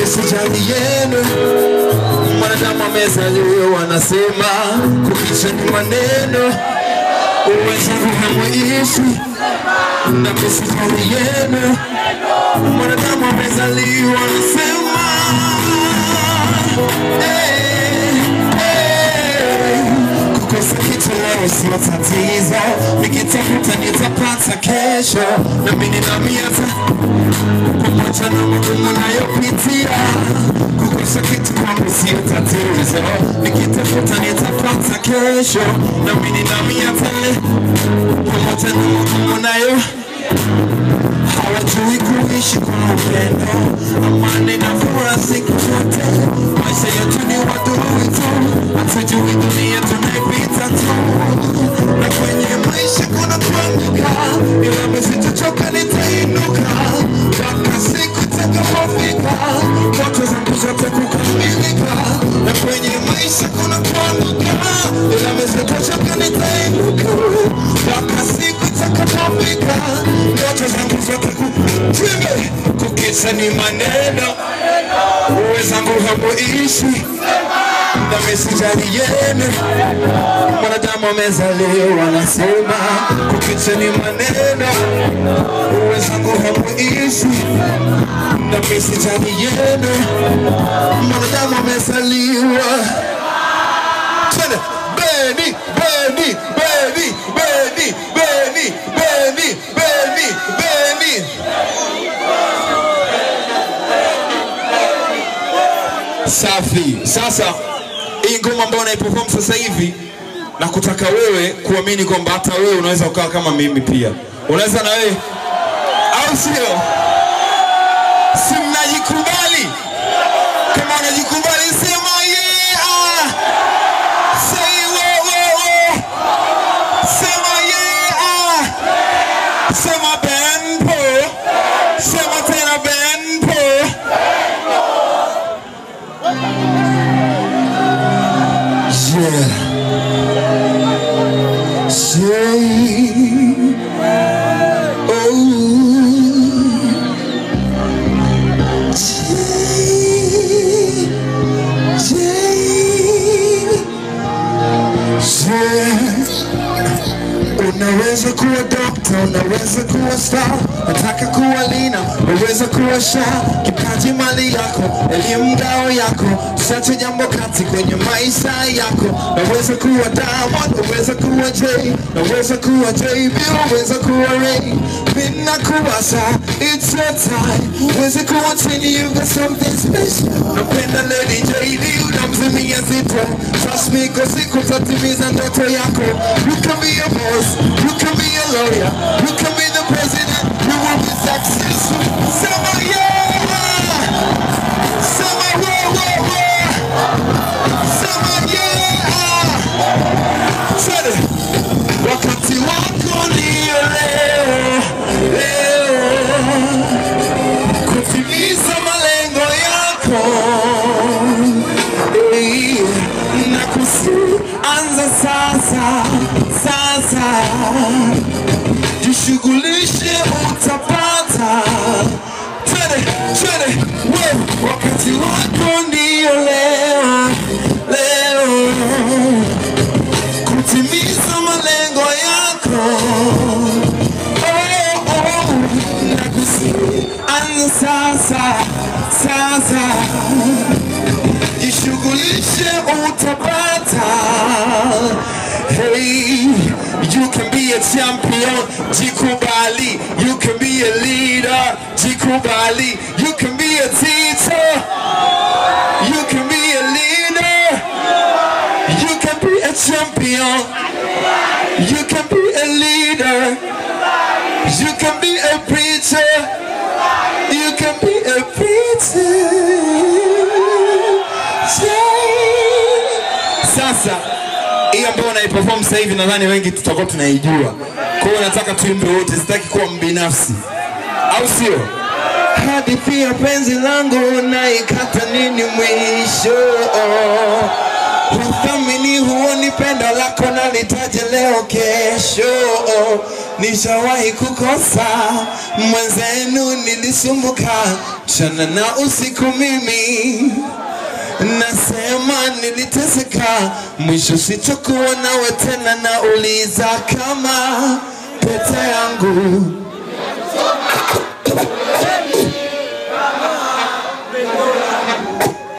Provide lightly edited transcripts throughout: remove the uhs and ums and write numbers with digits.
mesijali yenu. Mwanadamu amezaliwa wanasema kukicha ni maneno. Uweza kuhamuishi na mesijali yenu. Mwanadamu amezaliwa wanasema kukosa kitu leo sio tatizo. Nikitafuta nitapata kesho. Na mimi ninaamini pamoja na magumu nayopitia, kukosa kitu kwangu sio tatizo. Nikitafuta nitapata kesho. Na mimi ninaamini pamoja na magumu nayo. Hawajui kuishi kwa upendo, amani na furaha siku zote. Maisha yetu ni wadui tu, hatujui dunia tunaipita tu. Na kwenye maisha kuna kuanguka, ila msitochoka nitainuka. Mpaka siku itakapofika, ndoto zangu zote kukamilika. Na kwenye maisha kuna kuanguka, ila msitochoka nitainuka. Mpaka siku itakapofika, ndoto zangu zote kukicha ni maneno. Uweza hamuishi na mesijali yenu. Mwanadamu amezaliwa wanasema kukicha ni maneno. Uweza hamuishi na mesijali yenu. Mwanadamu amezaliwa tena Benny, Benny, Benny, Benny, Benny, Benny, Benny, Benny. Safi. Sasa hii ngoma ambayo naiperform sasa hivi, na kutaka wewe kuamini kwamba hata wewe unaweza ukawa kama mimi pia. Unaweza na wewe, au sio? Si mnajikubali? Kama unajikubali sema yeah. Say wo. Sema yeah. Sema benpo. Sema tena benpo. Yeah. Unaweza kuwa doctor, unaweza kuwa star, nataka kuwa lina, unaweza kuwa sha. Kipaji mali yako, elimu ngao yako, sacha jambo kati kwenye maisha yako. Unaweza kuwa Diamond, unaweza kuwa Jay, unaweza kuwa JB, unaweza kuwa Ray. Mina kuwasa, it's your time. Unaweza kuwa chini, you got something special. Napenda Lady JD, unamzimia zito. Trust me, cause siku tatimiza ndoto yako. You can be a boss, you can be a lawyer, you can be the president, you will be successful. Summer yeah, summer whoa. Summer yeah. Said it. Wakati wako ndio leo, kutimiza malengo yako. Na kusianza sasa. Jishughulishe utapata. Twende, wakati wako ndio leo, kutimiza malengo yako. Na kusianza sasa. Jishughulishe utapata. Hey, you can be a champion, jikubali. You can be a leader, jikubali. You can be a teacher, you can be a leader. You can be a champion, you can be a leader. You can be a preacher, you can be a preacher. Sasa hii ambayo naiperform sasa hivi nadhani wengi tutakuwa tunaijua. Kwa hiyo nataka tuimbe wote, sitaki kuwa mbinafsi. Au sio? Hadithi ya penzi langu naikata nini mwisho? Uthamini huoni pendo lako na nitaje leo kesho. nishawahi kukosa, mwenzenu nilisumbuka, mchana na usiku mimi nasema niliteseka, mwisho sitakuwa nawe tena, nauliza kama pete yangu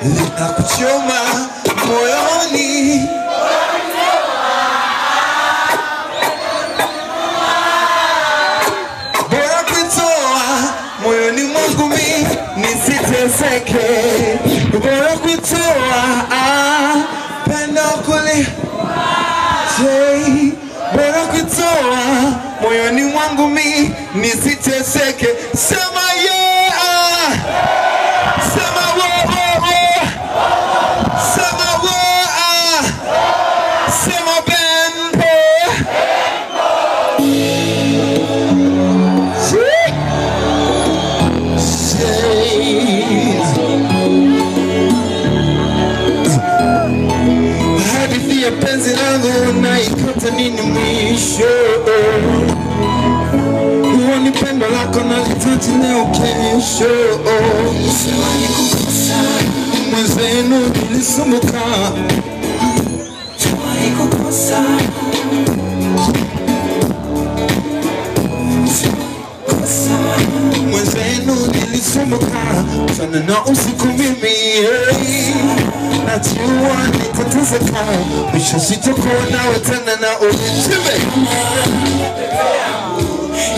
linakuchoma moyoni, bora kuitoa moyoni mwangu mimi nisiteseke, bora kuitoa penda kule bora kuitoa moyoni mwangu mimi nisiteseke. Sema yeah, sema wo, sema wo, sema bembo. Hadithi ya penzi langu naikata nini mwisho? Huo ni pendo lako nalihitaji leo kesho. Nishawahi kukosa, mwenzenu nilisumbuka, nishawahi kukosa, mwenzenu nilisumbuka, mchana na usiku mimi najua nitateseka, mwisho sitakuwa nawe tena, na ulitime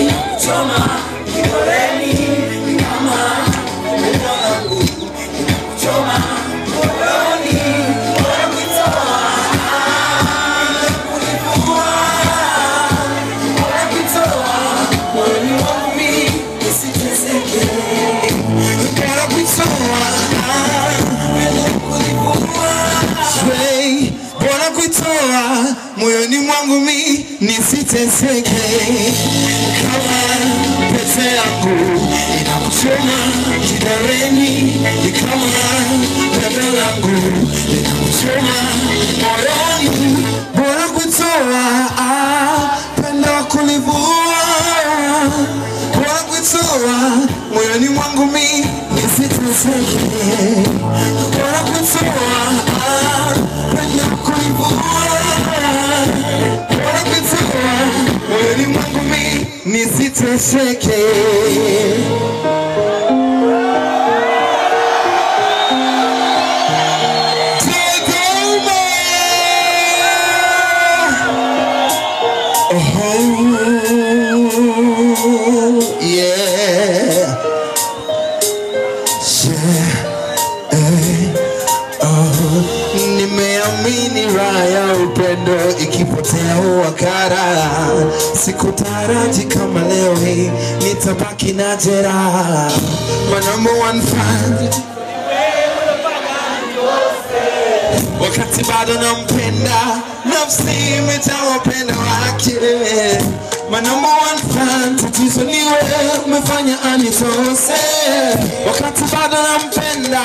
inakuchoma moyoni, kama pendo langu inakuchoma moyoni, bora kuitoa bora kuitoa moyoni mwangu mimi nisiteseke, bora kuitoa bora kuitoa moyoni mwangu mimi nisiteseke, kama pete yangu inakuchoma kidareni, kama pendo langu inakuchoma moyoni, bora kuitoa pendo kulivua, bora kuitoa moyoni mwangu mimi nisiteseke, bora kuitoa pendo kulivua, bora kuitoa moyoni mwangu mimi nisiteseke. Nimeamini raha ya upendo ikipotea huwakara, sikutaraji kama leo hii nitabaki na jeraha. My number one fan, wakati bado nampenda, nafsi imejaa upendo wake. My number one fan, tatizo ni wewe umefanya anitose, wakati bado nampenda,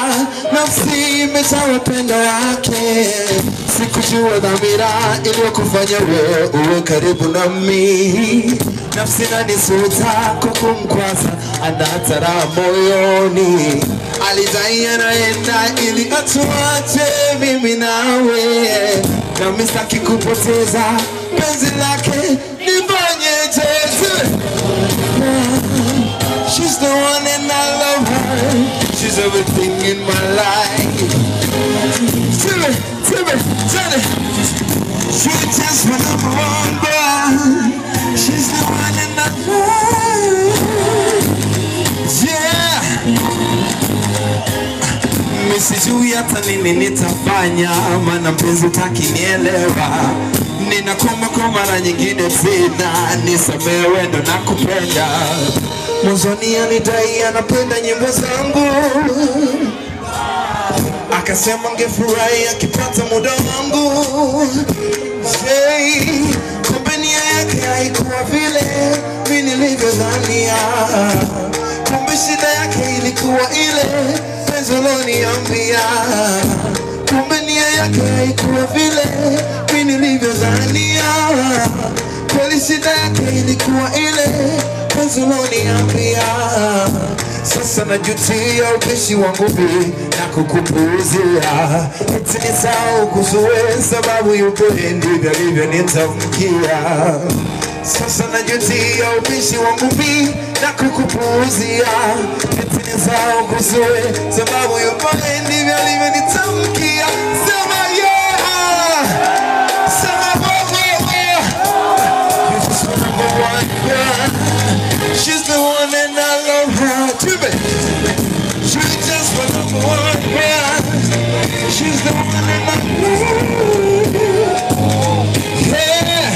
nafsi imejaa upendo wake. Sikujua dhamira iliyokufanya wewe uwe karibu nami, nafsi inanisuta kwa kumkwaza, anatara moyoni, alidai anaenda ili atuache mimi nawe, nami sitaki kupoteza penzi lake, nifanyeje? She's the one and I love her, she's everything in my life. Tell me, she just when I'm wrong, but she's the one and I love. Yeah. Sijui hata nini nitafanya, maana mpenzi utakinielewa, ninakoma kwa mara nyingine tena, nisamehe ndo nakupenda. Mwanzoni alidai anapenda nyimbo zangu, akasema ngefurahi akipata muda wangu. Kumbe nia yake haikuwa vile mimi nilivyodhania, kumbe shida yake ilikuwa ile penzi aloniambia, kumbe nia yake haikuwa vile mimi nilivyodhania, kweli shida yake ilikuwa ile penzi uloniambia. Sasa najutia ubishi wangu na kukupuuzia. Eti nisahau kuzoea sababu yupendi ndivyo nitamkia. Sasa najutia ubishi wangu na kukupuuzia. Eti nisahau kuzoea sababu yupendi ndivyo nitamkia. Sema yeah, sema she's the one and I love her. She's just my number one, yeah. She's the one and I love her. Yeah.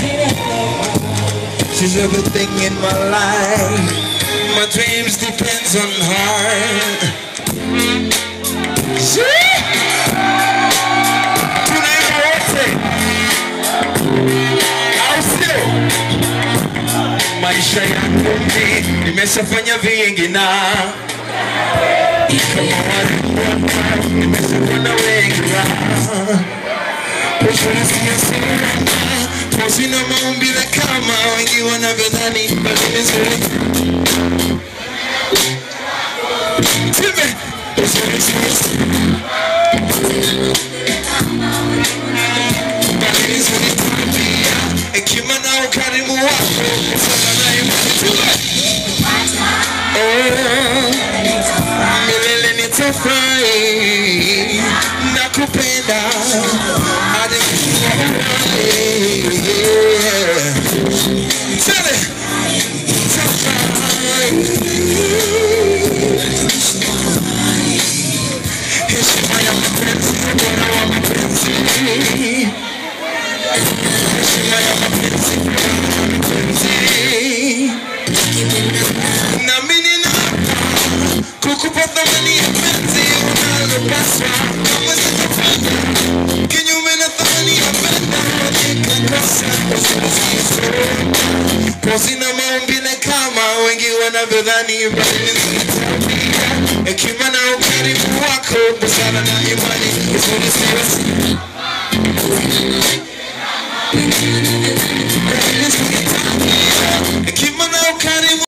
She's everything in my life. My dreams depends on her. Maisha yangu nimeshafanya vingi na kama watu nimeshafanya wengi na sina maumbile kama wengi wanavyodhani, bali nzuri hekima na ukarimu wako milele nitafurahi nakupenda hadi heshima ya mapenzi bora wa mapenzi. Heshima ya mapenzi na mimi na kukupa thamani ya penzi unalopaswa kama sitafanya kinyume na thamani ya penzi nikakosa. Sina maumbile kama wengi wanavyodhani, bali nitakwambia hekima na ukarimu wako, busara na imani nzuri siwezi. Hekima na ukarimu